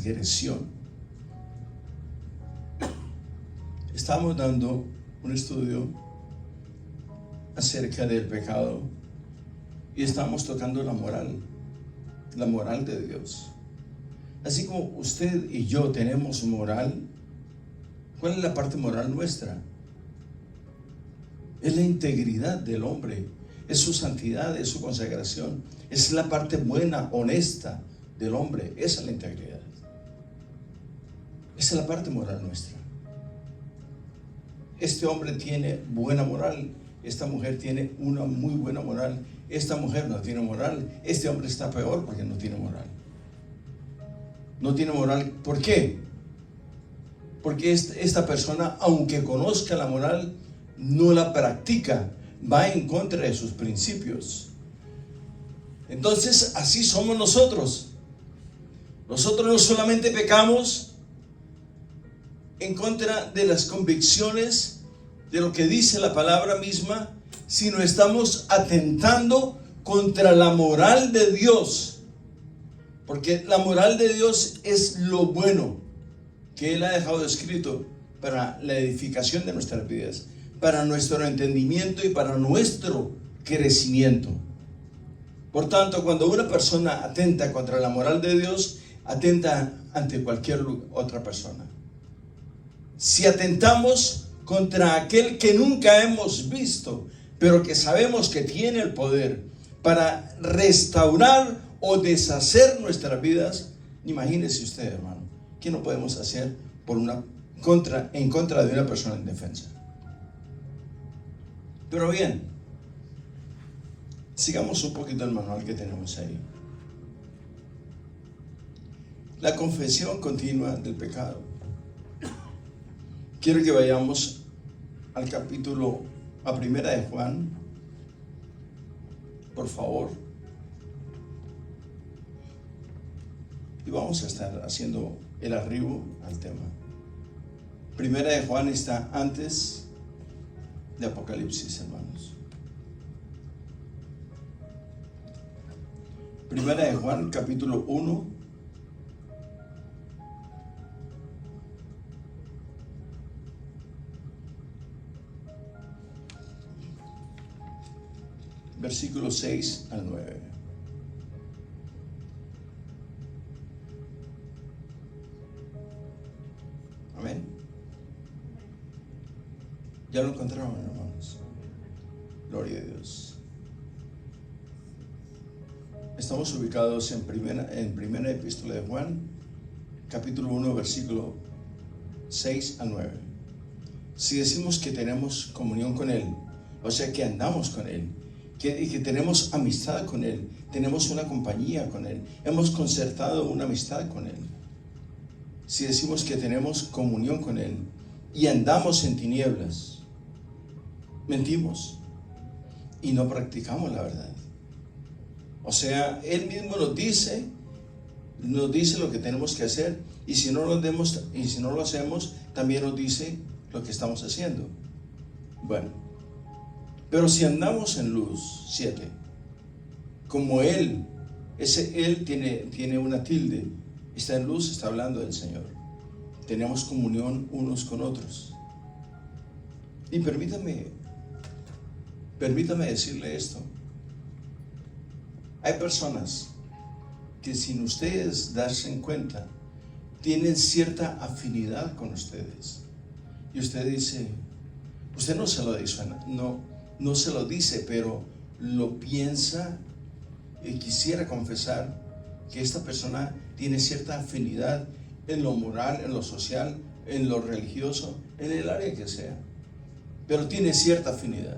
transgresión. Estamos dando un estudio acerca del pecado y estamos tocando la moral de Dios. Así como usted y yo tenemos moral, ¿cuál es la parte moral nuestra? Es la integridad del hombre, es su santidad, es su consagración, es la parte buena, honesta del hombre. Esa es la integridad. Esa es la parte moral nuestra. Este hombre tiene buena moral, esta mujer tiene una muy buena moral, esta mujer no tiene moral, este hombre está peor porque no tiene moral. No tiene moral, ¿por qué? Porque esta persona, aunque conozca la moral, no la practica, va en contra de sus principios. Entonces, así somos nosotros. Nosotros no solamente pecamos en contra de las convicciones de lo que dice la palabra misma, sino estamos atentando contra la moral de Dios. Porque la moral de Dios es lo bueno que Él ha dejado escrito para la edificación de nuestras vidas, para nuestro entendimiento y para nuestro crecimiento. Por tanto, cuando una persona atenta contra la moral de Dios, atenta ante cualquier otra persona. Si atentamos contra aquel que nunca hemos visto, pero que sabemos que tiene el poder para restaurar o deshacer nuestras vidas, imagínese usted, hermano, ¿qué no podemos hacer en contra de una persona indefensa? Pero bien, sigamos un poquito el manual que tenemos ahí. La confesión continua del pecado. Quiero que vayamos al capítulo, a Primera de Juan, por favor. Y vamos a estar haciendo el arribo al tema. Primera de Juan está antes de Apocalipsis, hermanos. Primera de Juan, capítulo 1. Versículos 6 al 9. Amén. Ya lo encontraron, hermanos. Gloria a Dios. Estamos ubicados en primera epístola de Juan, capítulo 1, versículo 6 al 9. Si decimos que tenemos comunión con Él, o sea que andamos con Él, que tenemos amistad con Él, tenemos una compañía con Él, hemos concertado una amistad con Él. Si decimos que tenemos comunión con Él y andamos en tinieblas, mentimos y no practicamos la verdad. O sea, Él mismo nos dice lo que tenemos que hacer, y si no lo hacemos, también nos dice lo que estamos haciendo. Bueno, pero si andamos en luz, 7, como Él tiene una tilde, está en luz, está hablando del Señor. Tenemos comunión unos con otros. Y permítame decirle esto. Hay personas que, sin ustedes darse en cuenta, tienen cierta afinidad con ustedes. Y usted dice, usted no se lo dice, no se lo dice, pero lo piensa y quisiera confesar que esta persona tiene cierta afinidad en lo moral, en lo social, en lo religioso, en el área que sea, pero tiene cierta afinidad.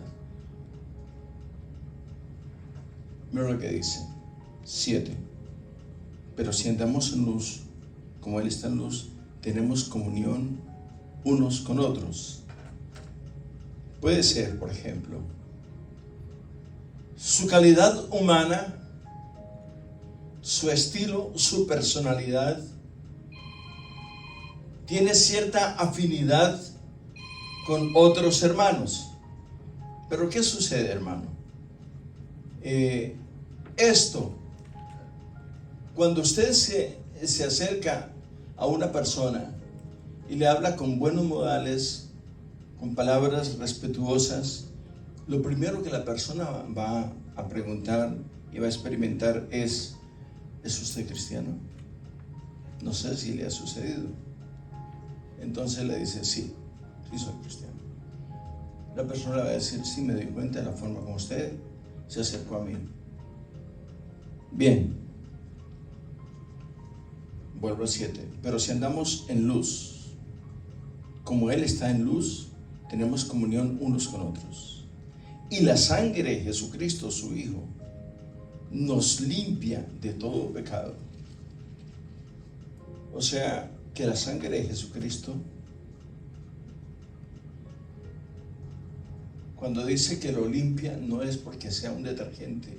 Mira lo que dice, 7. Pero si andamos en luz, como Él está en luz, tenemos comunión unos con otros. Puede ser, por ejemplo, su calidad humana, su estilo, su personalidad, tiene cierta afinidad con otros hermanos. Pero ¿qué sucede, hermano? Cuando usted se acerca a una persona y le habla con buenos modales, con palabras respetuosas, lo primero que la persona va a preguntar y va a experimentar ¿es usted cristiano? No sé si le ha sucedido. Entonces le dice, sí soy cristiano. La persona le va a decir, sí, me doy cuenta de la forma como usted se acercó a mí. Bien, vuelvo al 7. Pero si andamos en luz, como Él está en luz, tenemos comunión unos con otros. Y la sangre de Jesucristo, su Hijo, nos limpia de todo pecado. O sea, que la sangre de Jesucristo, cuando dice que lo limpia, no es porque sea un detergente.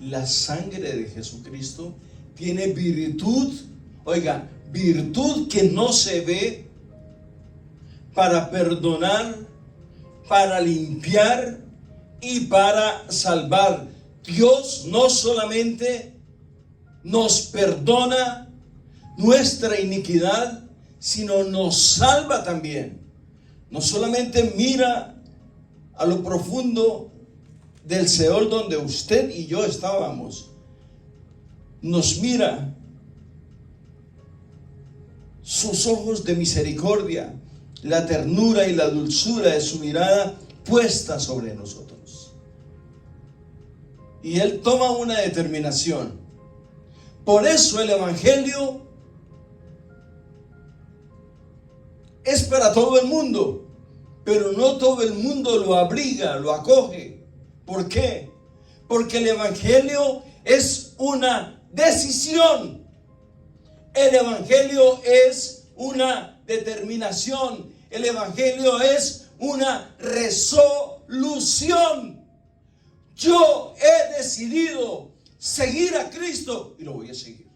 La sangre de Jesucristo tiene virtud, oiga, virtud que no se ve, para perdonar, para limpiar y para salvar. Dios no solamente nos perdona nuestra iniquidad, sino nos salva también. No solamente mira a lo profundo del Seol donde usted y yo estábamos, nos mira sus ojos de misericordia, la ternura y la dulzura de su mirada puesta sobre nosotros. Y Él toma una determinación. Por eso el Evangelio es para todo el mundo, pero no todo el mundo lo abriga, lo acoge. ¿Por qué? Porque el Evangelio es una decisión. El Evangelio es una determinación. El Evangelio es una resolución. Yo he decidido seguir a Cristo y lo voy a seguir.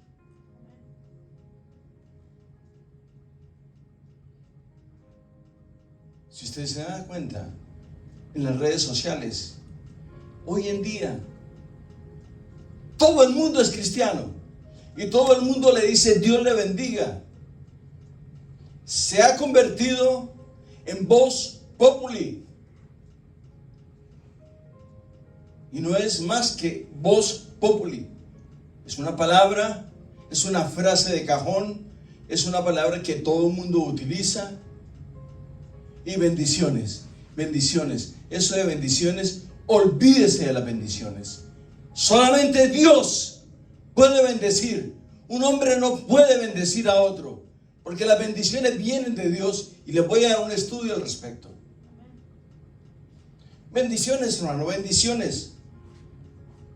Si ustedes se dan cuenta, en las redes sociales, hoy en día, todo el mundo es cristiano y todo el mundo le dice Dios le bendiga. Se ha convertido en voz populi. Y no es más que voz populi. Es una palabra, es una frase de cajón, es una palabra que todo el mundo utiliza. Y bendiciones, bendiciones. Eso de bendiciones, olvídese de las bendiciones. Solamente Dios puede bendecir. Un hombre no puede bendecir a otro, porque las bendiciones vienen de Dios, y les voy a dar un estudio al respecto. Bendiciones, hermano, bendiciones.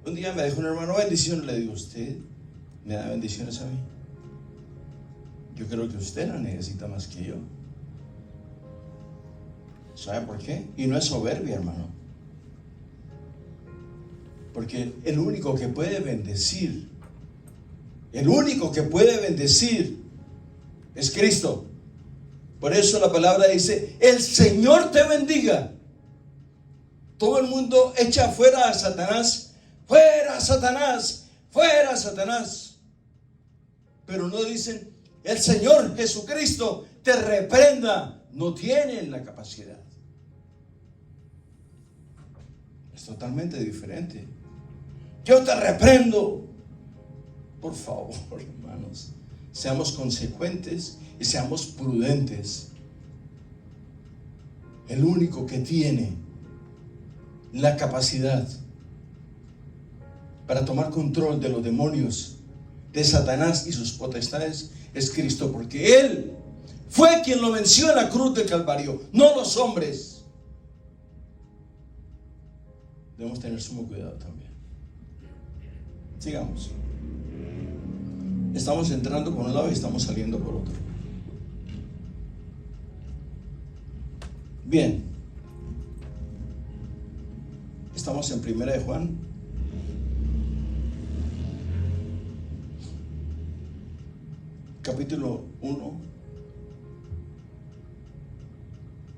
Un día me dijo un hermano, bendiciones. Le digo, ¿usted me da bendiciones a mí? Yo creo que usted la necesita más que yo. ¿Sabe por qué? Y no es soberbia, hermano. Porque el único que puede bendecir, es Cristo. Por eso la palabra dice, el Señor te bendiga. Todo el mundo echa fuera a Satanás, fuera Satanás, fuera Satanás. Pero no dicen, el Señor Jesucristo te reprenda. No tienen la capacidad. Es totalmente diferente. Yo te reprendo. Por favor, hermanos, seamos consecuentes y seamos prudentes. El único que tiene la capacidad para tomar control de los demonios, de Satanás y sus potestades, es Cristo, porque Él fue quien lo venció en la cruz del Calvario, no los hombres. Debemos tener sumo cuidado también. Sigamos. Estamos entrando por un lado y estamos saliendo por otro. Bien. Estamos en 1 de Juan. Capítulo 1,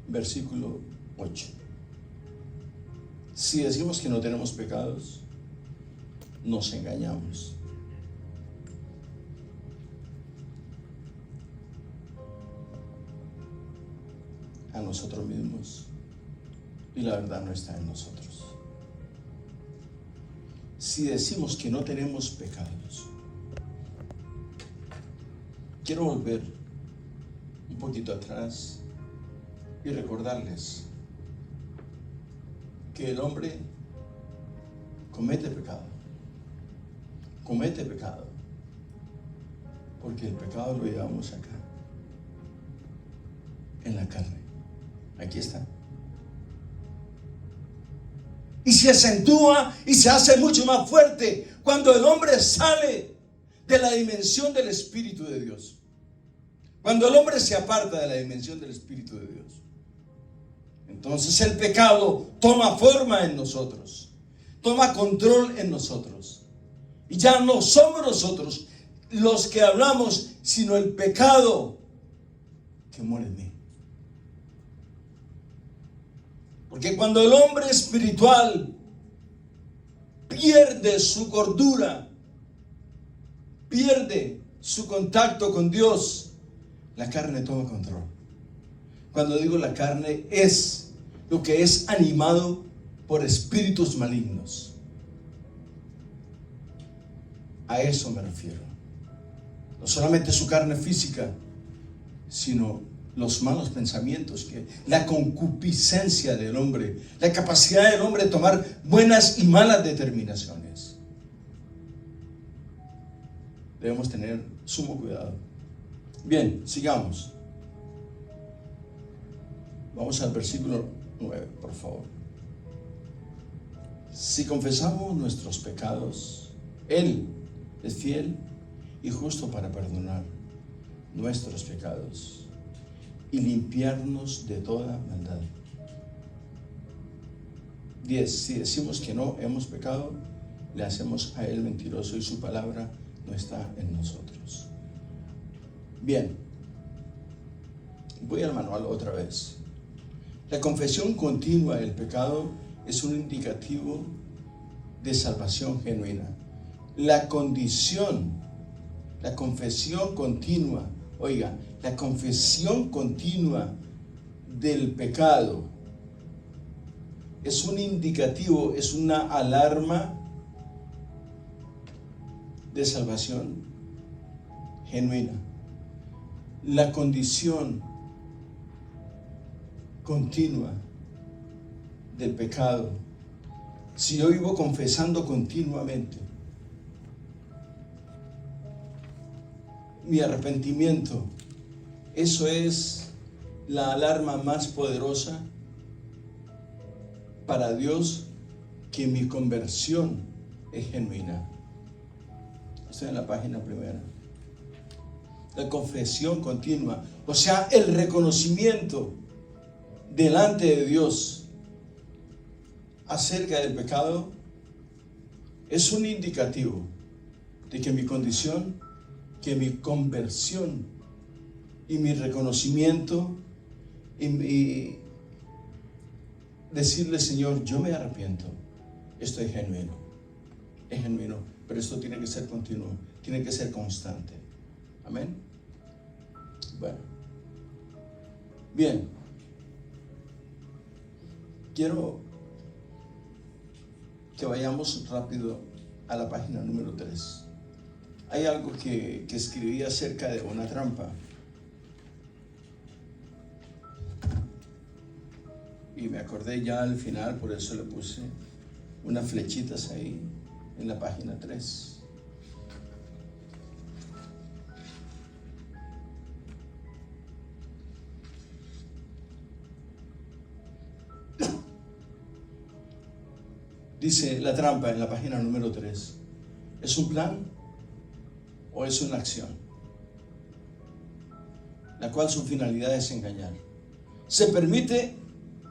versículo 8. Si decimos que no tenemos pecados, nos engañamos. a nosotros mismos y la verdad no está en nosotros. Si decimos que no tenemos pecados, quiero volver un poquito atrás y recordarles que el hombre comete pecado, porque el pecado lo llevamos acá, en la carne. Aquí está. Y se acentúa y se hace mucho más fuerte cuando el hombre sale de la dimensión del Espíritu de Dios. Cuando el hombre se aparta de la dimensión del Espíritu de Dios. Entonces el pecado toma forma en nosotros, toma control en nosotros. Y ya no somos nosotros los que hablamos, sino el pecado que muere en mí. Porque cuando el hombre espiritual pierde su cordura, pierde su contacto con Dios, la carne toma control. Cuando digo la carne, es lo que es animado por espíritus malignos. A eso me refiero. No solamente su carne física, sino los malos pensamientos, la concupiscencia del hombre, la capacidad del hombre de tomar buenas y malas determinaciones. Debemos tener sumo cuidado. Bien, sigamos. Vamos al versículo 9, por favor. Si confesamos nuestros pecados, Él es fiel y justo para perdonar nuestros pecados y limpiarnos de toda maldad. 10. Si decimos que no hemos pecado, le hacemos a Él mentiroso y su palabra no está en nosotros. Bien, voy al manual otra vez. La confesión continua del pecado es un indicativo de salvación genuina. La confesión continua, oiga, la confesión continua del pecado es un indicativo, es una alarma de salvación genuina. La condición continua del pecado, si yo vivo confesando continuamente mi arrepentimiento, eso es la alarma más poderosa para Dios, que mi conversión es genuina. Estoy en la página primera. La confesión continua, o sea, el reconocimiento delante de Dios acerca del pecado, es un indicativo de que mi condición, que mi conversión y mi reconocimiento y decirle: Señor, yo me arrepiento, esto es genuino, pero esto tiene que ser continuo, tiene que ser constante. Amén. Bueno, bien, quiero que vayamos rápido a la página número 3. Hay algo que escribí acerca de una trampa. Y me acordé ya al final, por eso le puse unas flechitas ahí en la página 3. Dice la trampa en la página número 3. ¿Es un plan o es una acción? La cual su finalidad es engañar. ¿Se permite?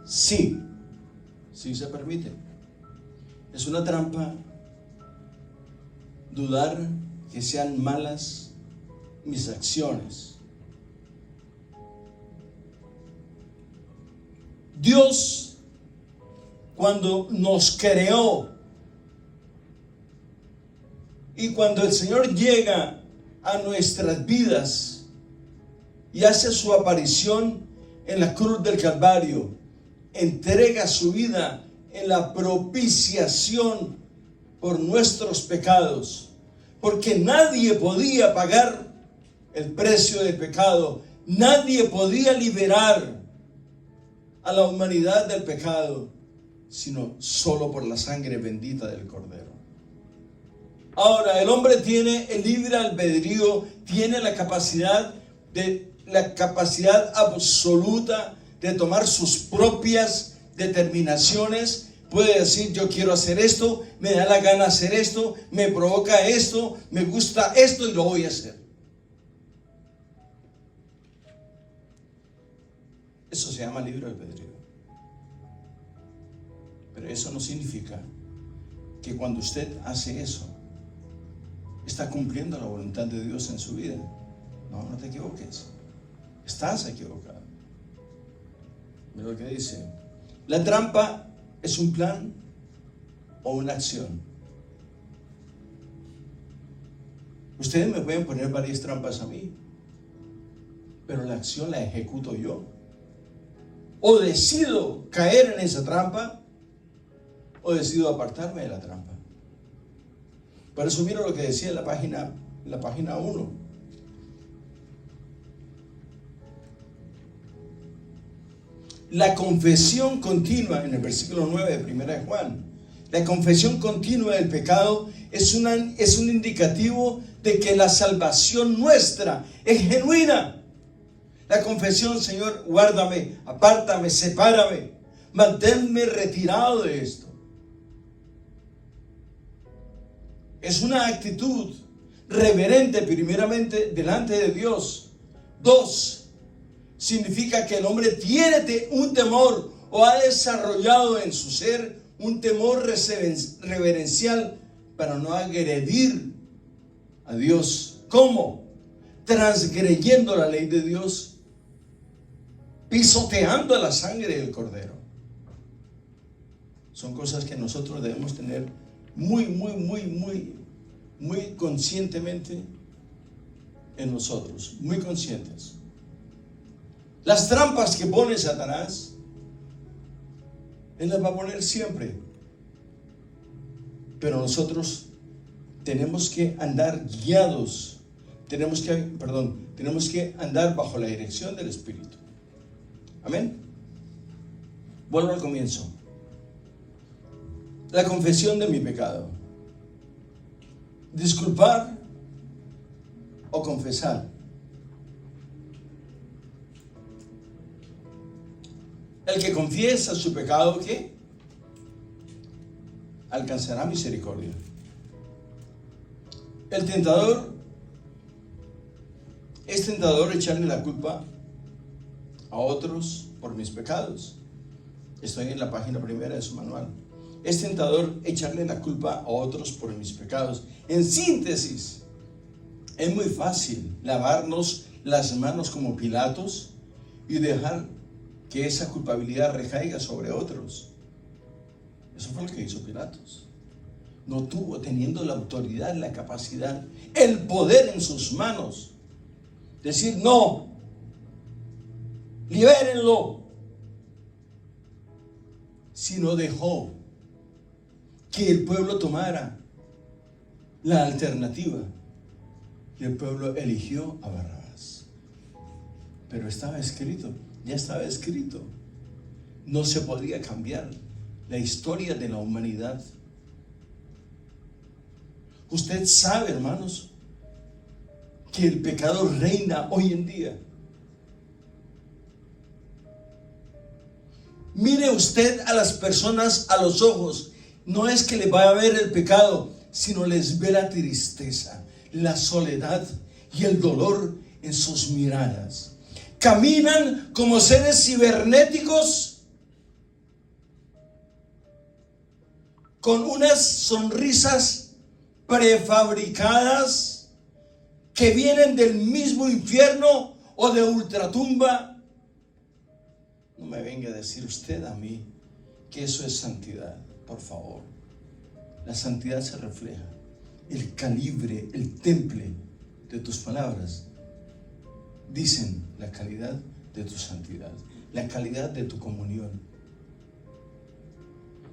Sí. Sí se permite. Es una trampa dudar que sean malas mis acciones. Dios, cuando nos creó y cuando el Señor llega a nuestras vidas y hace su aparición en la cruz del Calvario, entrega su vida en la propiciación por nuestros pecados, porque nadie podía pagar el precio del pecado, nadie podía liberar a la humanidad del pecado, sino solo por la sangre bendita del Cordero. Ahora, el hombre tiene el libre albedrío, tiene la capacidad absoluta de tomar sus propias determinaciones. Puede decir: yo quiero hacer esto, me da la gana hacer esto, me provoca esto, me gusta esto y lo voy a hacer. Eso se llama libre albedrío. Pero eso no significa que cuando usted hace eso, está cumpliendo la voluntad de Dios en su vida. No, no te equivoques. Estás equivocado. Mira lo que dice. La trampa es un plan o una acción. Ustedes me pueden poner varias trampas a mí, pero la acción la ejecuto yo. O decido caer en esa trampa, o decido apartarme de la trampa. Por eso mira lo que decía en la página 1. La confesión continua, en el versículo 9 de 1 de Juan, la confesión continua del pecado es un indicativo de que la salvación nuestra es genuina. La confesión: Señor, guárdame, apártame, sepárame, manténme retirado de esto. Es una actitud reverente, primeramente, delante de Dios. 2, significa que el hombre tiene un temor, o ha desarrollado en su ser un temor reverencial para no agredir a Dios. ¿Cómo? Transgrediendo la ley de Dios, pisoteando la sangre del Cordero. Son cosas que nosotros debemos tener muy conscientemente en nosotros, muy conscientes. Las trampas que pone Satanás, él las va a poner siempre, pero nosotros tenemos que andar guiados, tenemos que andar bajo la dirección del Espíritu. Amén. Vuelvo al comienzo. La confesión de mi pecado. Disculpar o confesar. El que confiesa su pecado, ¿qué? Alcanzará misericordia. El tentador, es tentador echarle la culpa a otros por mis pecados. Estoy en la página 1 de su manual. Es tentador echarle la culpa a otros por mis pecados. En síntesis, es muy fácil lavarnos las manos como Pilatos y dejar que esa culpabilidad recaiga sobre otros. Eso fue lo que hizo Pilatos. No tuvo, teniendo la autoridad, la capacidad, el poder en sus manos, decir: no, libérenlo, sino dejó que el pueblo tomara la alternativa, y el pueblo eligió a Barrabás. Pero estaba escrito, ya estaba escrito, no se podía cambiar la historia de la humanidad. Usted sabe, hermanos, que el pecado reina hoy en día. Mire usted a las personas a los ojos. No es que les vaya a ver el pecado, sino les ve la tristeza, la soledad y el dolor en sus miradas. Caminan como seres cibernéticos, con unas sonrisas prefabricadas que vienen del mismo infierno o de ultratumba. No me venga a decir usted a mí que eso es santidad, por favor. La santidad se refleja. El calibre, el temple de tus palabras dicen la calidad de tu santidad. la calidad de tu comunión,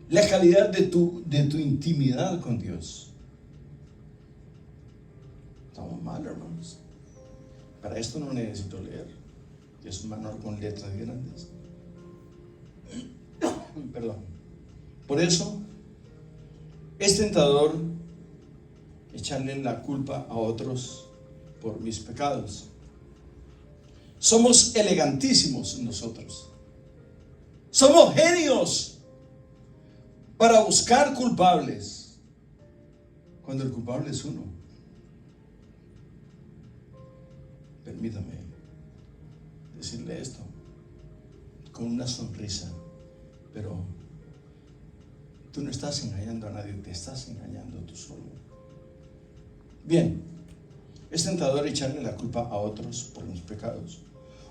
la calidad de tu intimidad con Dios. Estamos mal, hermanos. Para esto no necesito leer. Es un manual con letras grandes. Perdón. Por eso es tentador echarle la culpa a otros por mis pecados. Somos elegantísimos nosotros. Somos genios para buscar culpables, cuando el culpable es uno. Permítame decirle esto con una sonrisa, pero tú no estás engañando a nadie, te estás engañando tú solo. Bien, es tentador echarle la culpa a otros por mis pecados,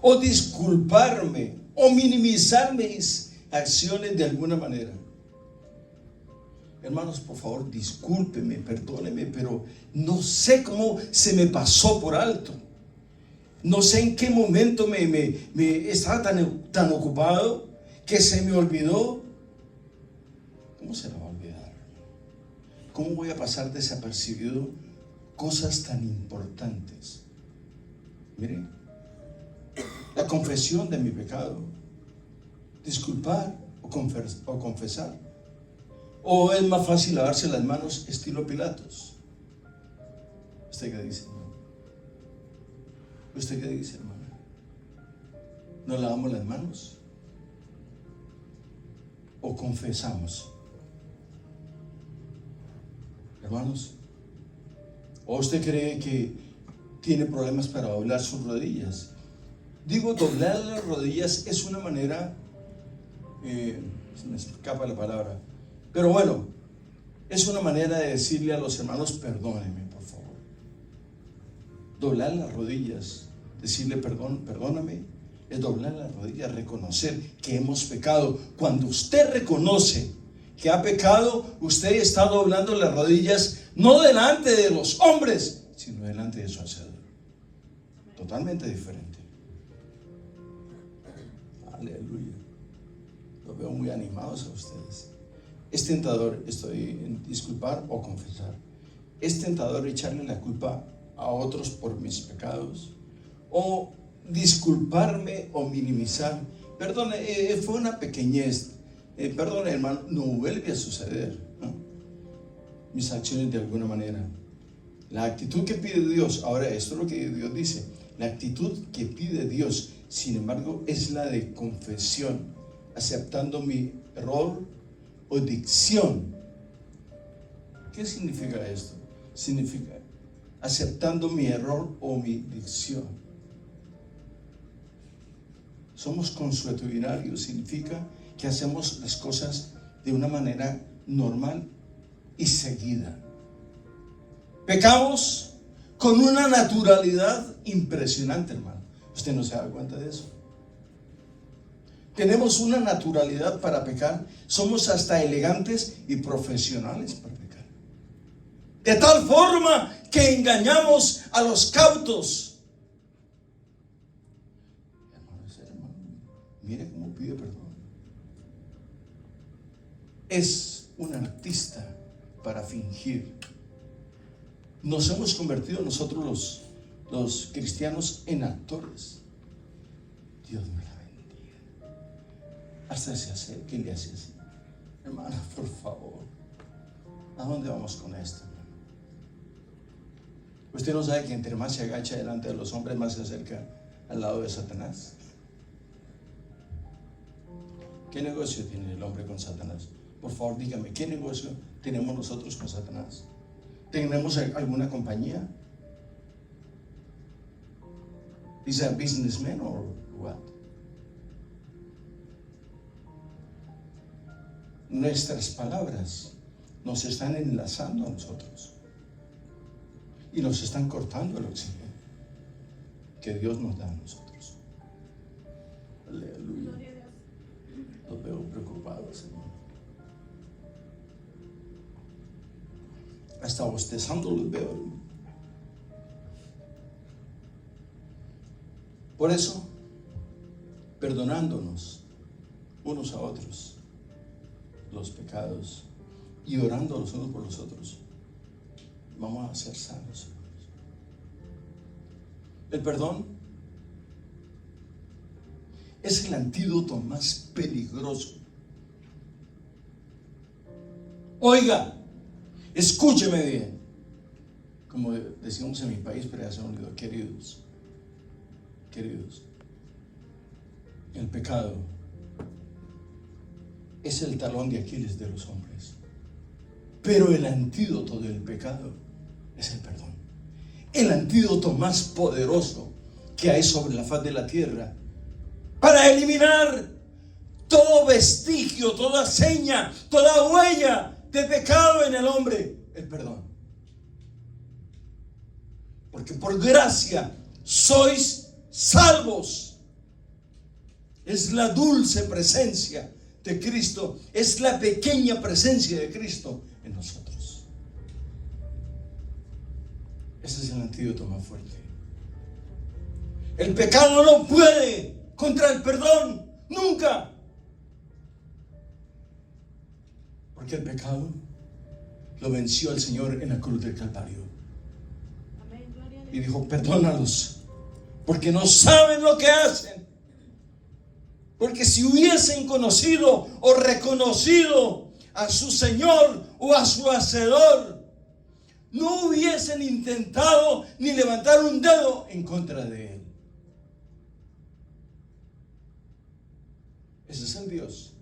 o disculparme, o minimizar mis acciones de alguna manera. Hermanos, por favor, discúlpeme, perdóneme, pero no sé cómo se me pasó por alto. No sé en qué momento me estaba tan ocupado que se me olvidó. ¿Cómo se me va a olvidar? ¿Cómo voy a pasar desapercibido cosas tan importantes? Miren, la confesión de mi pecado, disculpar o confesar. ¿O es más fácil lavarse las manos estilo Pilatos? ¿Usted qué dice, hermano? ¿Usted qué dice, hermano? ¿Nos lavamos las manos? ¿O confesamos? Hermanos, ¿o usted cree que tiene problemas para doblar sus rodillas? Digo, doblar las rodillas es una manera, se me escapa la palabra, pero bueno, es una manera de decirle a los hermanos, perdónenme, por favor. Doblar las rodillas, decirle perdóname, es doblar las rodillas, reconocer que hemos pecado. Cuando usted reconoce que ha pecado, usted está doblando las rodillas no delante de los hombres, sino delante de su Hacedor. Totalmente diferente. Aleluya. Los veo muy animados a ustedes. Es tentador, disculpar o confesar. Es tentador echarle la culpa a otros por mis pecados, o disculparme o minimizar. Perdone, fue una pequeñez. Perdone, hermano, no vuelve a suceder, ¿no? Mis acciones de alguna manera. La actitud que pide Dios, ahora esto es lo que Dios dice, la actitud que pide Dios, sin embargo, es la de confesión, aceptando mi error o dicción. ¿Qué significa esto? Significa aceptando mi error o mi dicción. Somos consuetudinarios, significa que hacemos las cosas de una manera normal y seguida. Pecamos con una naturalidad impresionante, hermano. ¿Usted no se da cuenta de eso? Tenemos una naturalidad para pecar. Somos hasta elegantes y profesionales para pecar. De tal forma que engañamos a los cautos. Hermano, mire cómo pide perdón. Es un artista para fingir. Nos hemos convertido nosotros los cristianos en actores. Dios me la bendiga. Hasta se acerca y le hace así. Hermana, por favor, ¿a dónde vamos con esto? ¿Usted no sabe que entre más se agacha delante de los hombres, más se acerca al lado de Satanás? ¿Qué negocio tiene el hombre con Satanás? Por favor, dígame, ¿qué negocio tenemos nosotros con Satanás? ¿Tenemos alguna compañía? ¿Is a businessman or what? Nuestras palabras nos están enlazando a nosotros y nos están cortando el oxígeno que Dios nos da a nosotros. Aleluya. Los veo preocupados, hermano. Hasta bostezando los veo. Por eso, perdonándonos unos a otros los pecados y orando los unos por los otros, vamos a ser sanos. El perdón es el antídoto más peligroso. Oiga, escúcheme bien. Como decimos en mi país, pero ya se me olvidó, queridos, el pecado es el talón de Aquiles de los hombres. Pero el antídoto del pecado es el perdón. El antídoto más poderoso que hay sobre la faz de la tierra para eliminar todo vestigio, toda seña, toda huella de pecado en el hombre, el perdón. Porque por gracia sois salvos. Es la dulce presencia de Cristo, es la pequeña presencia de Cristo en nosotros. Ese es el antídoto más fuerte. El pecado no puede contra el perdón, nunca. Porque el pecado lo venció el Señor en la cruz del Calvario. Y dijo, perdónalos, porque no saben lo que hacen. Porque si hubiesen conocido o reconocido a su Señor o a su Hacedor, no hubiesen intentado ni levantar un dedo en contra de Él. Ese es el Dios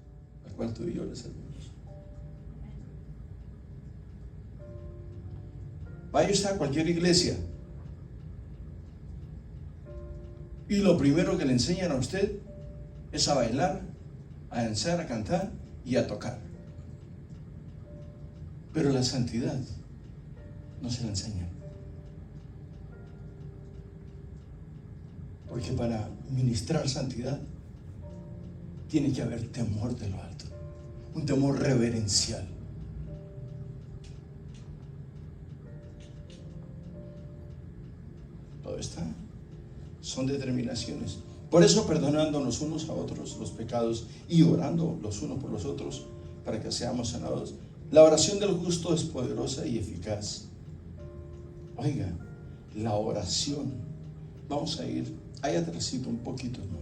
al cual tú y yo le servimos. Vaya usted a cualquier iglesia y lo primero que le enseñan a usted es a bailar, a danzar, a cantar y a tocar. Pero la santidad no se la enseñan. Porque para ministrar santidad tiene que haber temor de lo alto, un temor reverencial. Todo está, son determinaciones. Por eso, perdonándonos unos a otros los pecados y orando los unos por los otros para que seamos sanados. La oración del justo es poderosa y eficaz. Oiga, la oración. Vamos a ir ahí atrásito un poquito, ¿no?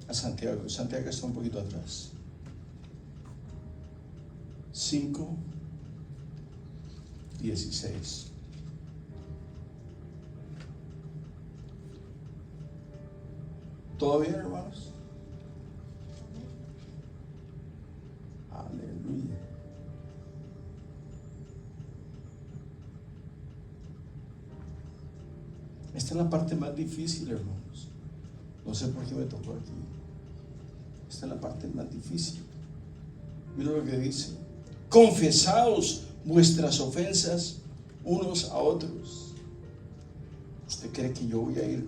A Santiago. Santiago está un poquito atrás. 5:16. ¿Todo bien, hermanos? Aleluya. Esta es la parte más difícil, hermanos. No sé por qué me tocó aquí. Esta es la parte más difícil. Mira lo que dice. Confesaos vuestras ofensas unos a otros. ¿Usted cree que yo voy a ir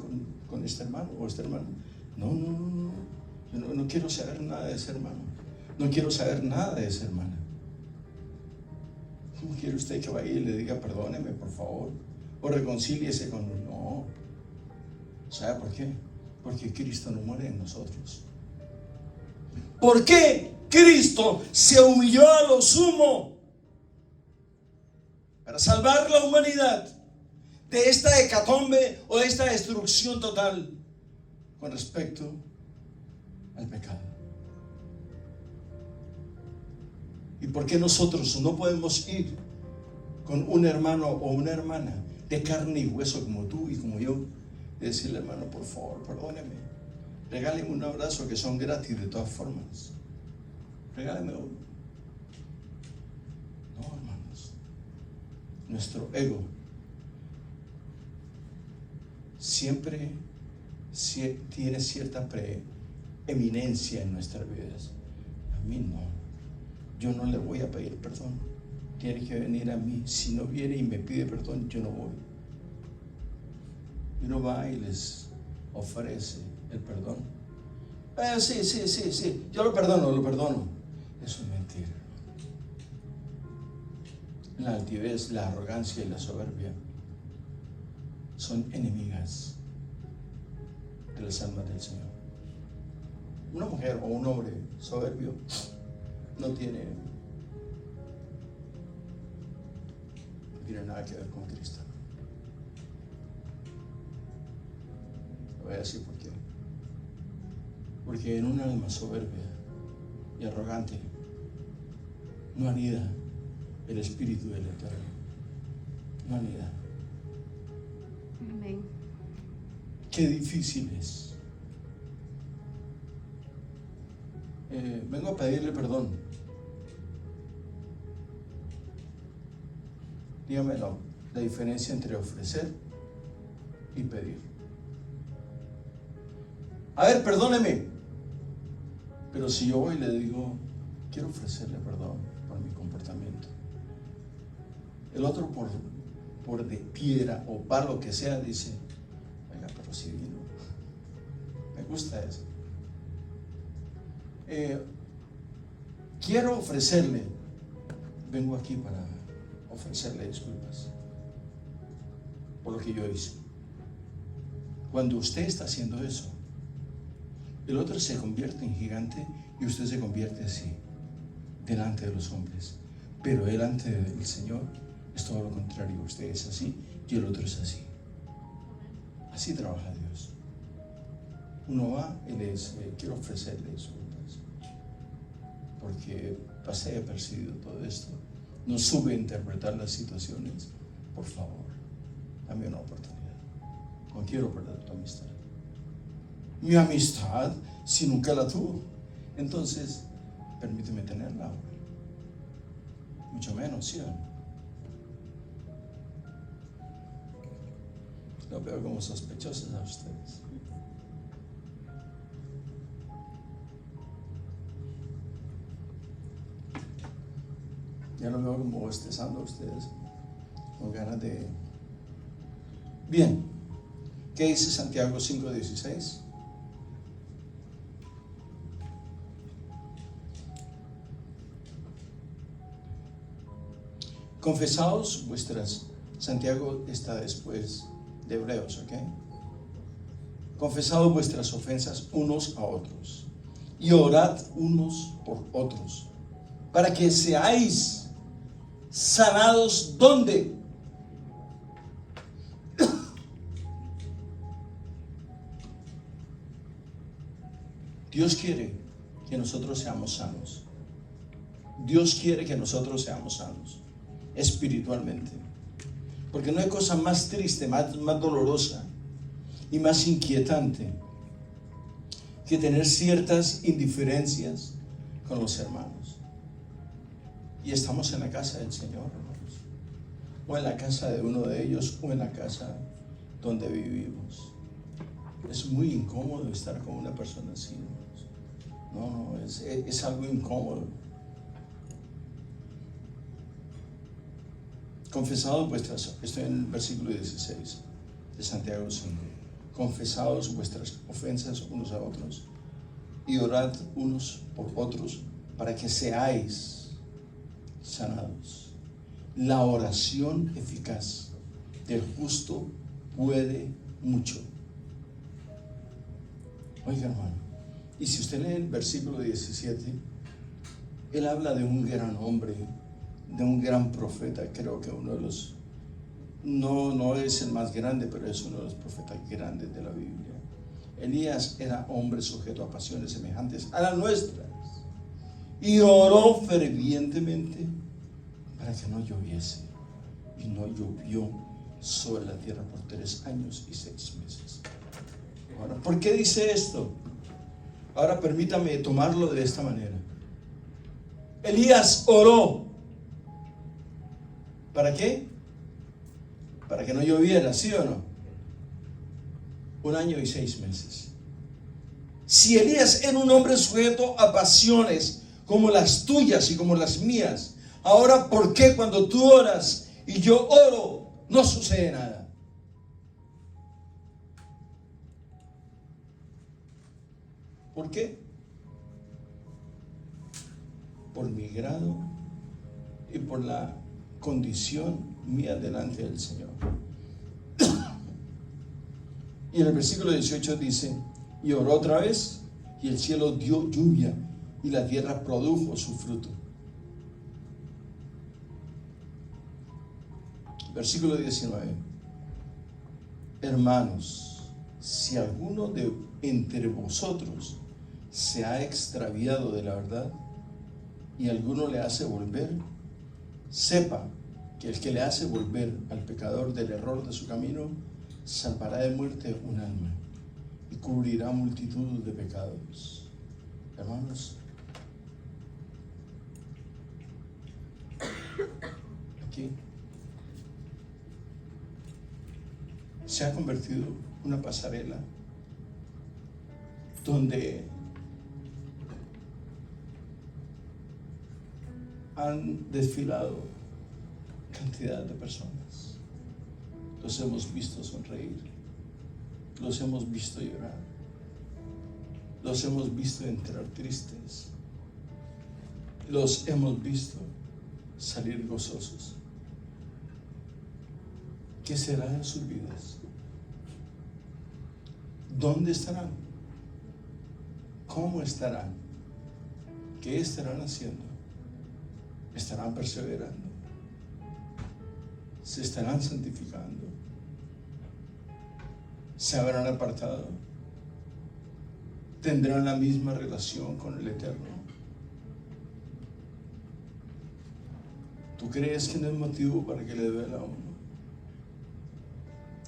con este hermano o esta hermana? No. Yo no quiero saber nada de ese hermano. No quiero saber nada de esa hermana. ¿Cómo quiere usted que vaya y le diga perdóneme, por favor? O reconcíliese con él. No. ¿Sabe por qué? Porque Cristo no muere en nosotros. ¿Por qué Cristo se humilló a lo sumo? Para salvar la humanidad de esta hecatombe o de esta destrucción total con respecto al pecado. ¿Y por qué nosotros no podemos ir con un hermano o una hermana de carne y hueso como tú y como yo y decirle, hermano, por favor, perdóneme, regáleme un abrazo, que son gratis de todas formas, regáleme uno? No, hermanos, nuestro ego siempre tiene cierta preeminencia en nuestras vidas. A mí no, yo no le voy a pedir perdón, tiene que venir a mí. Si no viene y me pide perdón, yo no voy. Y uno va y les ofrece el perdón. Sí, yo lo perdono. Eso es mentira. La altivez, la arrogancia y la soberbia son enemigas de las almas del Señor. Una mujer o un hombre soberbio no tiene nada que ver con Cristo. Voy a decir por qué. Porque en un alma soberbia y arrogante no anida el Espíritu del Eterno. No anida. Amén. Qué difícil es. Vengo a pedirle perdón. Dígame la diferencia entre ofrecer y pedir. A ver, perdóneme. Pero si yo voy y le digo, quiero ofrecerle perdón por mi comportamiento, el otro por de piedra o palo que sea dice, oiga, pero si vino. Me gusta eso. Quiero ofrecerle, vengo aquí para ofrecerle disculpas por lo que yo hice. Cuando usted está haciendo eso, el otro se convierte en gigante y usted se convierte así delante de los hombres, pero delante del Señor es todo lo contrario. Usted es así y el otro es así. Así trabaja Dios. Uno va y le dice, quiero ofrecerle disculpas porque pasé apercibido todo esto, no supe interpretar las situaciones. Por favor, dame una oportunidad. No quiero perder tu amistad. Mi amistad, si nunca la tuvo, entonces permíteme tenerla ahora. Mucho menos, ¿sí o no? Lo veo como sospechosos a ustedes. Ya lo veo como bostezando a ustedes, con ganas de... Bien, ¿qué dice Santiago 5:16? Confesaos vuestras... Santiago está después de Hebreos, ¿ok? Confesaos vuestras ofensas unos a otros y orad unos por otros, para que seáis sanados. ¿Dónde? Dios quiere que nosotros seamos sanos. Dios quiere que nosotros seamos sanos espiritualmente, porque no hay cosa más triste, más dolorosa y más inquietante que tener ciertas indiferencias con los hermanos. Y estamos en la casa del Señor, hermanos, o en la casa de uno de ellos, o en la casa donde vivimos. Es muy incómodo estar con una persona así, hermanos. Es algo incómodo. Confesados vuestras, estoy en el versículo 16 de Santiago 5. Confesaos vuestras ofensas unos a otros y orad unos por otros para que seáis sanados. La oración eficaz del justo puede mucho. Oiga, hermano, y si usted lee el versículo 17, él habla de un gran hombre, de un gran profeta. Creo que uno de los, no es el más grande, pero es uno de los profetas grandes de la Biblia. Elías era hombre sujeto a pasiones semejantes a las nuestras y oró fervientemente para que no lloviese, y no llovió sobre la tierra por 3 años y 6 meses. Ahora, ¿por qué dice esto? Ahora permítame tomarlo de esta manera. Elías oró. ¿Para qué? Para que no lloviera, ¿sí o no? 1 año y 6 meses. Si Elías era un hombre sujeto a pasiones como las tuyas y como las mías, ahora, ¿por qué cuando tú oras y yo oro no sucede nada? ¿Por qué? Por mi grado y por la condición mía delante del Señor. Y en el versículo 18 dice, y oró otra vez y el cielo dio lluvia y la tierra produjo su fruto. Versículo 19. Hermanos, si alguno de entre vosotros se ha extraviado de la verdad y alguno le hace volver, sepa que el que le hace volver al pecador del error de su camino, salvará de muerte un alma y cubrirá multitud de pecados. Hermanos, aquí se ha convertido una pasarela donde han desfilado cantidad de personas. Los hemos visto sonreír, los hemos visto llorar, los hemos visto entrar tristes, los hemos visto salir gozosos. ¿Qué será en sus vidas? ¿Dónde estarán? ¿Cómo estarán? ¿Qué estarán haciendo? ¿Estarán perseverando? ¿Se estarán santificando? ¿Se habrán apartado? ¿Tendrán la misma relación con el Eterno? ¿Tú crees que no es motivo para que le duela a uno?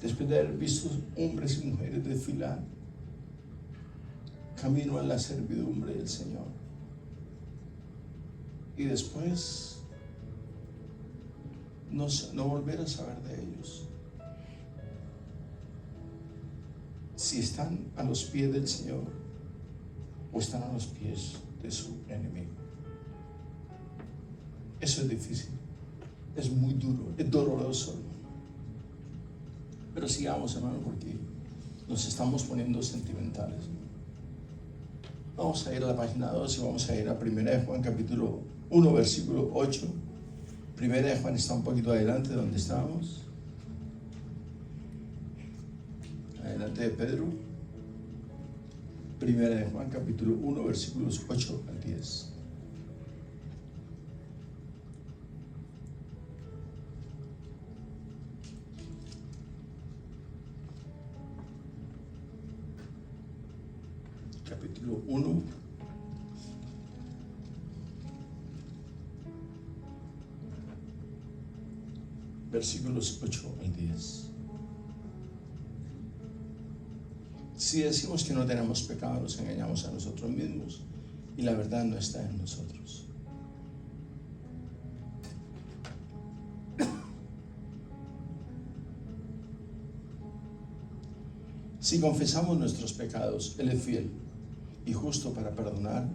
Después de haber visto hombres y mujeres desfilar camino a la servidumbre del Señor, y después no volver a saber de ellos. Si están a los pies del Señor o están a los pies de su enemigo. Eso es difícil, es muy duro, es doloroso. Pero sigamos, hermano, porque nos estamos poniendo sentimentales. Vamos a ir a la página 2 y vamos a ir a 1 de Juan capítulo 1 versículo 8. 1 de Juan está un poquito adelante de donde estábamos, adelante de Pedro. 1 de Juan capítulo 1 versículos 8 al 10. Capítulo 1 versículos 8 al 10. Si decimos que no tenemos pecado, nos engañamos a nosotros mismos y la verdad no está en nosotros. Si confesamos nuestros pecados, Él es fiel y justo para perdonar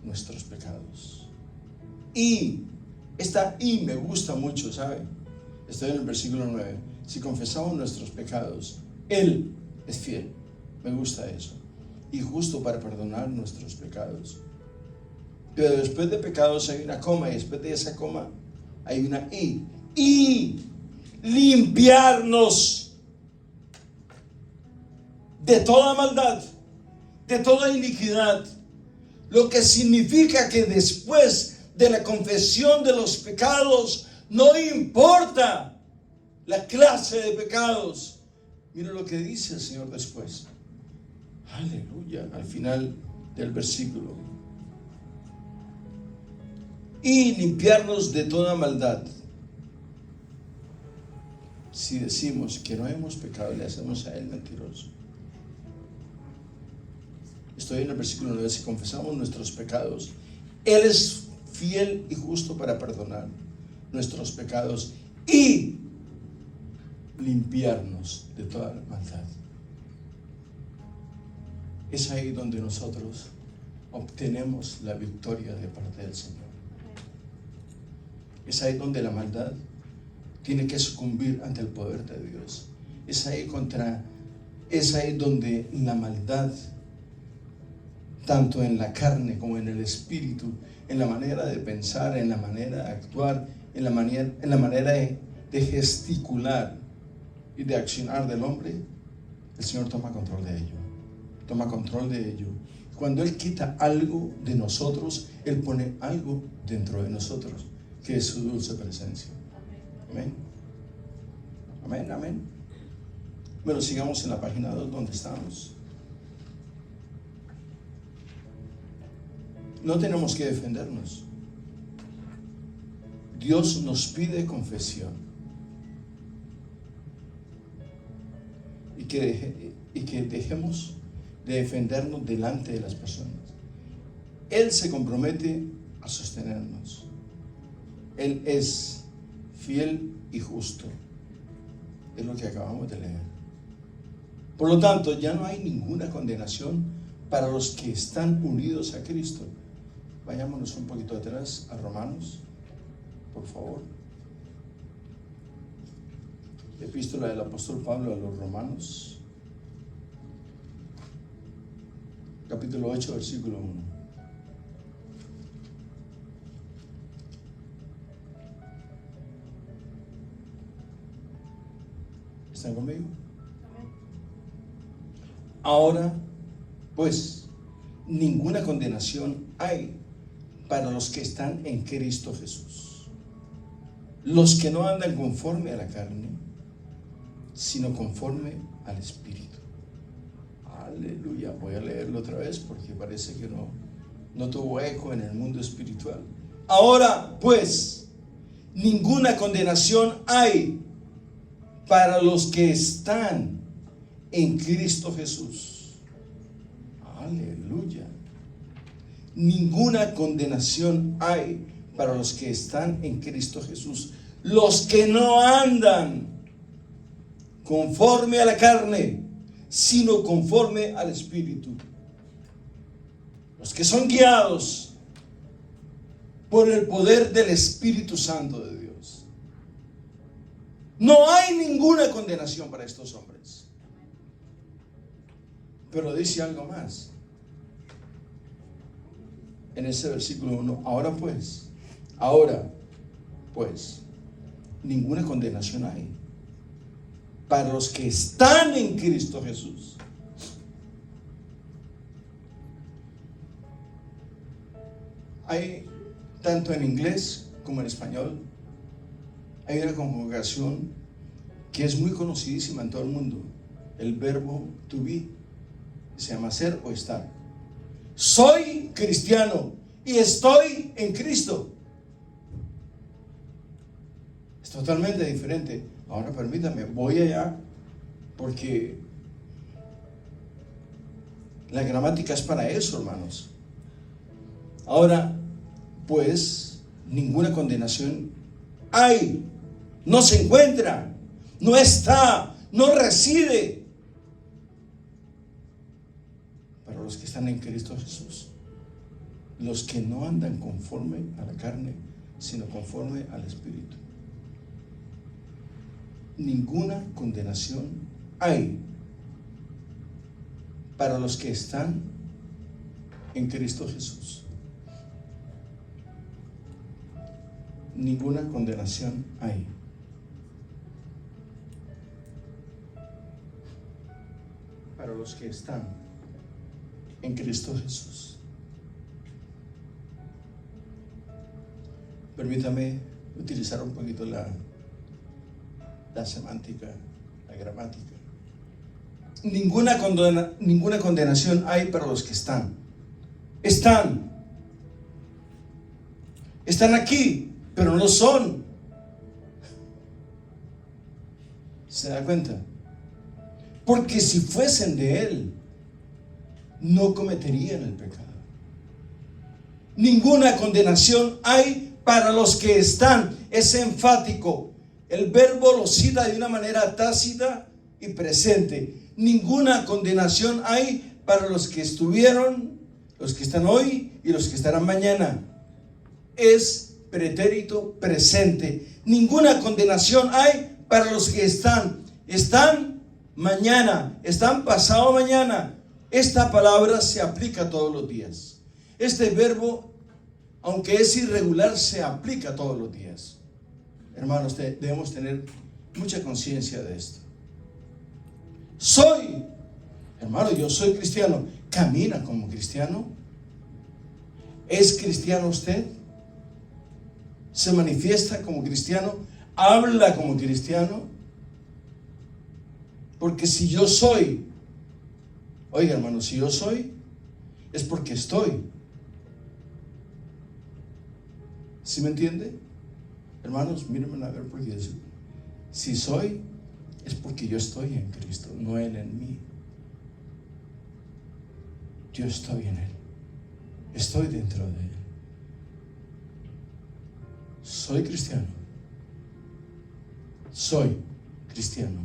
nuestros pecados. Y esta "y" me gusta mucho, ¿sabe? Estoy en el versículo 9. Si confesamos nuestros pecados, Él es fiel. Me gusta eso. Y justo para perdonar nuestros pecados. Pero después de pecados hay una coma, y después de esa coma hay una "y". Y limpiarnos de toda maldad, de toda iniquidad. Lo que significa que después de la confesión de los pecados, no importa la clase de pecados. Mira lo que dice el Señor después. Aleluya, al final del versículo. Y limpiarnos de toda maldad. Si decimos que no hemos pecado, le hacemos a Él mentiroso. Estoy en el versículo 9. Si confesamos nuestros pecados, Él es fiel y justo para perdonar nuestros pecados y limpiarnos de toda maldad. Es ahí donde nosotros obtenemos la victoria de parte del Señor. Es ahí donde la maldad tiene que sucumbir ante el poder de Dios. Es ahí donde la maldad, tanto en la carne como en el espíritu, en la manera de pensar, en la manera de actuar, en la manera de gesticular y de accionar del hombre, el Señor toma control de ello. Toma control de ello Cuando Él quita algo de nosotros, Él pone algo dentro de nosotros, que es su dulce presencia. Amén. Amén, amén. Bueno, sigamos en la página 2 donde estamos. No tenemos que defendernos. Dios nos pide confesión. Y que dejemos de defendernos delante de las personas. Él se compromete a sostenernos. Él es fiel y justo. Es lo que acabamos de leer. Por lo tanto, ya no hay ninguna condenación para los que están unidos a Cristo. Vayámonos un poquito atrás a Romanos, por favor. Epístola del apóstol Pablo a los Romanos, capítulo 8, versículo 1. ¿Están conmigo? Ahora, pues, ninguna condenación hay para los que están en Cristo Jesús. Los que no andan conforme a la carne, sino conforme al Espíritu. Aleluya. Voy a leerlo otra vez porque parece que no tuvo eco en el mundo espiritual. Ahora, pues, ninguna condenación hay para los que están en Cristo Jesús. Aleluya. Ninguna condenación hay para los que están en Cristo Jesús. Los que no andan conforme a la carne, sino conforme al Espíritu. Los que son guiados por el poder del Espíritu Santo de Dios. No hay ninguna condenación para estos hombres. Pero dice algo más. En ese versículo 1, ahora pues, ninguna condenación hay para los que están en Cristo Jesús. Hay, tanto en inglés como en español, hay una conjugación que es muy conocidísima en todo el mundo. El verbo to be se llama ser o estar. Soy cristiano y estoy en Cristo. Es totalmente diferente. Ahora permítame, voy allá porque la gramática es para eso, hermanos. Ahora, pues, ninguna condenación hay, no se encuentra, no está, no reside para los que están en Cristo Jesús, los que no andan conforme a la carne, sino conforme al Espíritu. Ninguna condenación hay para los que están en Cristo Jesús. Ninguna condenación hay. Para los que están en Cristo Jesús. Permítame utilizar un poquito la semántica, la gramática. Ninguna condenación hay para los que están. Están aquí, pero no son. ¿Se da cuenta? Porque si fuesen de Él, no cometerían el pecado. Ninguna condenación hay para los que están. Es enfático. El verbo lo cita de una manera tácita y presente. Ninguna condenación hay para los que estuvieron, los que están hoy y los que estarán mañana. Es pretérito presente. Ninguna condenación hay para los que están mañana, están pasado mañana. Esta palabra se aplica todos los días. Este verbo, aunque es irregular, se aplica todos los días. Hermanos, debemos tener mucha conciencia de esto. Hermano, yo soy cristiano. camina como cristiano? ¿Es cristiano usted? ¿Se manifiesta como cristiano? ¿Habla como cristiano? Porque si yo soy, oiga hermano, si yo soy, es porque estoy. ¿Sí me entiende? Hermanos, mírenme a ver, porque si soy, es porque yo estoy en Cristo, no Él en mí. Yo estoy en Él. Estoy dentro de Él. Soy cristiano. Soy cristiano.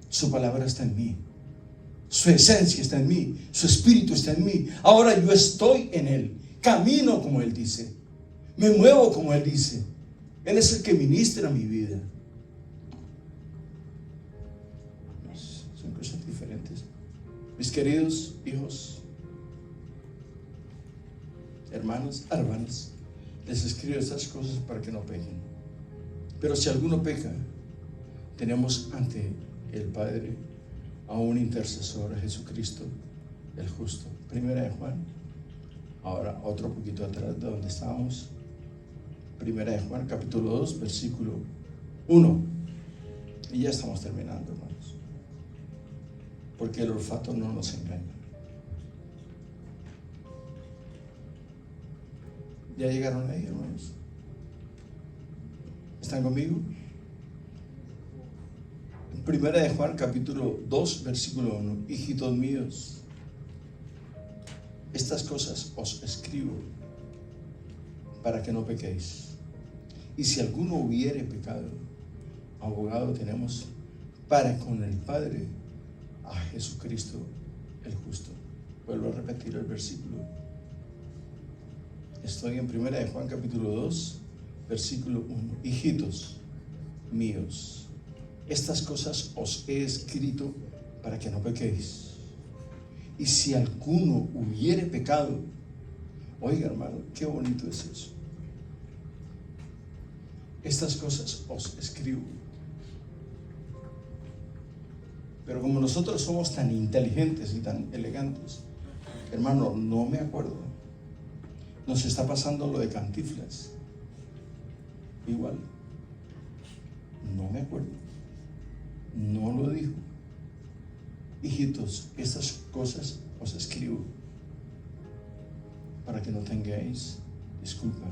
Su palabra está en mí. Su esencia está en mí. Su espíritu está en mí. Ahora yo estoy en Él. Camino como Él dice. Me muevo como Él dice. Él es el que ministra mi vida. Son cosas diferentes. Mis queridos hijos, hermanos, hermanas, les escribo estas cosas para que no pequen. Pero si alguno peca, tenemos ante el Padre a un intercesor, a Jesucristo, el justo. Primera de Juan. Ahora otro poquito atrás de donde estábamos. Primera de Juan, capítulo 2, versículo 1. Y ya estamos terminando, hermanos. Porque el olfato no nos engaña. ¿Ya llegaron ahí, hermanos? ¿Están conmigo? Primera de Juan, capítulo 2, versículo 1. Hijitos míos, estas cosas os escribo para que no pequéis. Y si alguno hubiere pecado, abogado tenemos para con el Padre a Jesucristo el justo. Vuelvo a repetir el versículo. Estoy en Primera de Juan capítulo 2, versículo 1. Hijitos míos, estas cosas os he escrito para que no pequéis. Y si alguno hubiere pecado, oiga hermano, qué bonito es eso. Estas cosas os escribo. Pero como nosotros somos tan inteligentes y tan elegantes, hermano, no me acuerdo. Nos está pasando lo de Cantinflas. Igual. No me acuerdo. No lo dijo. Hijitos, estas cosas os escribo para que no tengáis disculpa.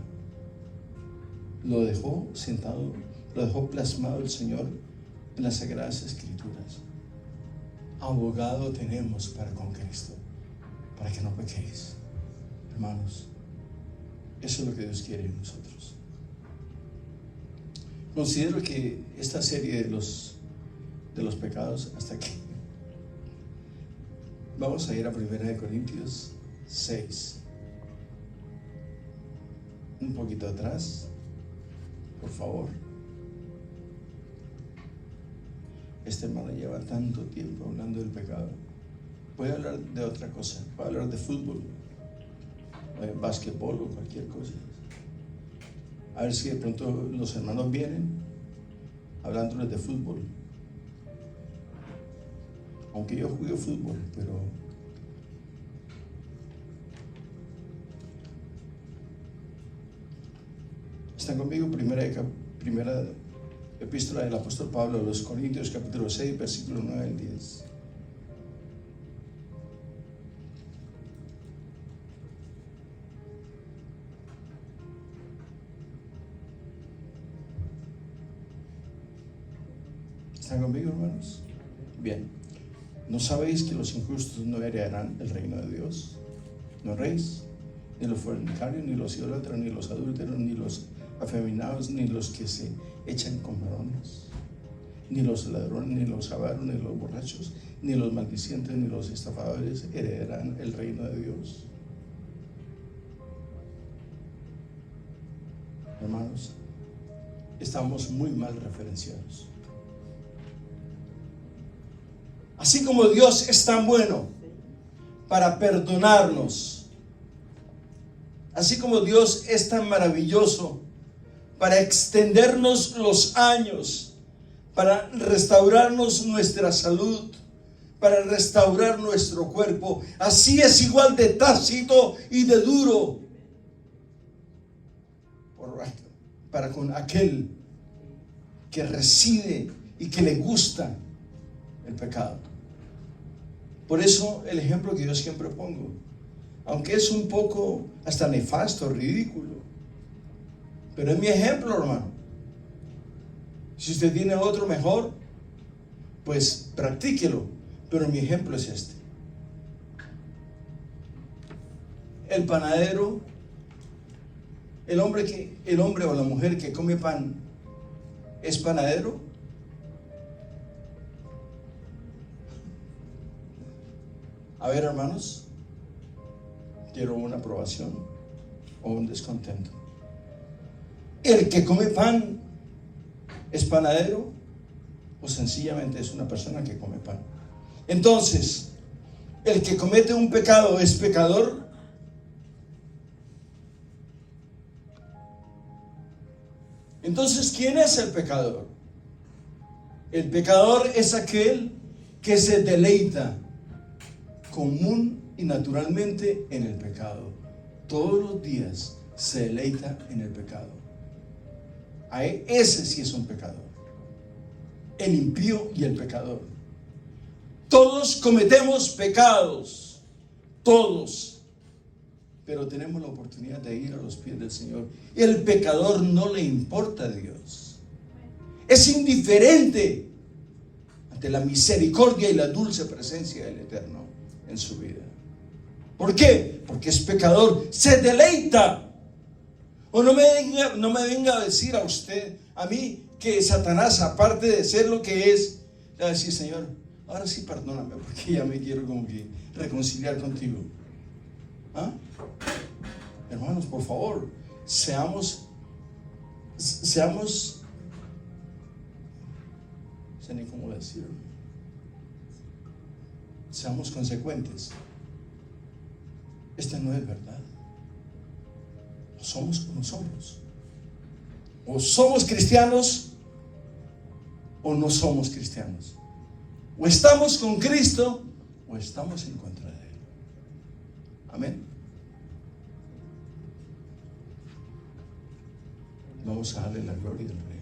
Lo dejó sentado, lo dejó plasmado el Señor en las Sagradas Escrituras. Abogado tenemos para con Cristo, para que no pequéis. Hermanos, eso es lo que Dios quiere en nosotros. Considero que esta serie de los pecados, hasta aquí, vamos a ir a 1 Corintios 6. Un poquito atrás, por favor. Este hermano lleva tanto tiempo hablando del pecado. Voy a hablar de otra cosa. Voy a hablar de fútbol, básquetbol o cualquier cosa. A ver si de pronto los hermanos vienen hablándoles de fútbol. Aunque yo jugué fútbol, pero ¿están conmigo? Primera epístola del apóstol Pablo a los Corintios, capítulo 6, versículo 9 al 10. ¿Están conmigo, hermanos? Bien. ¿No sabéis que los injustos no heredarán el reino de Dios? ¿No veis? Ni los fornicarios, ni los idólatras, ni los adúlteros, ni los afeminados, ni los que se echan con varones, ni los ladrones, ni los avaros, ni los borrachos, ni los maldicientes, ni los estafadores heredarán el reino de Dios. Hermanos, estamos muy mal referenciados. Así como Dios es tan bueno para perdonarnos, así como Dios es tan maravilloso para extendernos los años, para restaurarnos nuestra salud, para restaurar nuestro cuerpo. Así es igual de tácito y de duro para con aquel que reside y que le gusta el pecado. Por eso el ejemplo que yo siempre pongo, aunque es un poco hasta nefasto, ridículo, pero es mi ejemplo, hermano. Si usted tiene otro mejor, pues practíquelo, pero mi ejemplo es este. El panadero, el hombre o la mujer que come pan, ¿es panadero? A ver, hermanos, quiero una aprobación o un descontento. ¿El que come pan es panadero o sencillamente es una persona que come pan? Entonces, ¿el que comete un pecado es pecador? Entonces, ¿quién es el pecador? El pecador es aquel que se deleita común y naturalmente en el pecado. Todos los días se deleita en el pecado. Ese sí es un pecador. El impío y el pecador. Todos cometemos pecados, todos, pero tenemos la oportunidad de ir a los pies del Señor. El pecador no le importa a Dios. Es indiferente ante la misericordia y la dulce presencia del Eterno en su vida. ¿Por qué? Porque es pecador, se deleita. O no me venga a decir a usted, a mí, que Satanás, aparte de ser lo que es, le va a decir: Señor, ahora sí perdóname, porque ya me quiero como que reconciliar contigo. ¿Ah? Hermanos, por favor, seamos, no sé ni cómo decirlo, seamos consecuentes. Esta no es verdad. O somos o no somos. O somos cristianos o no somos cristianos. O estamos con Cristo o estamos en contra de Él. Amén. Vamos a darle la gloria al Rey.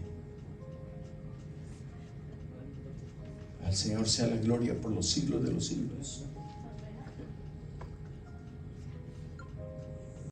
Al Señor sea la gloria por los siglos de los siglos.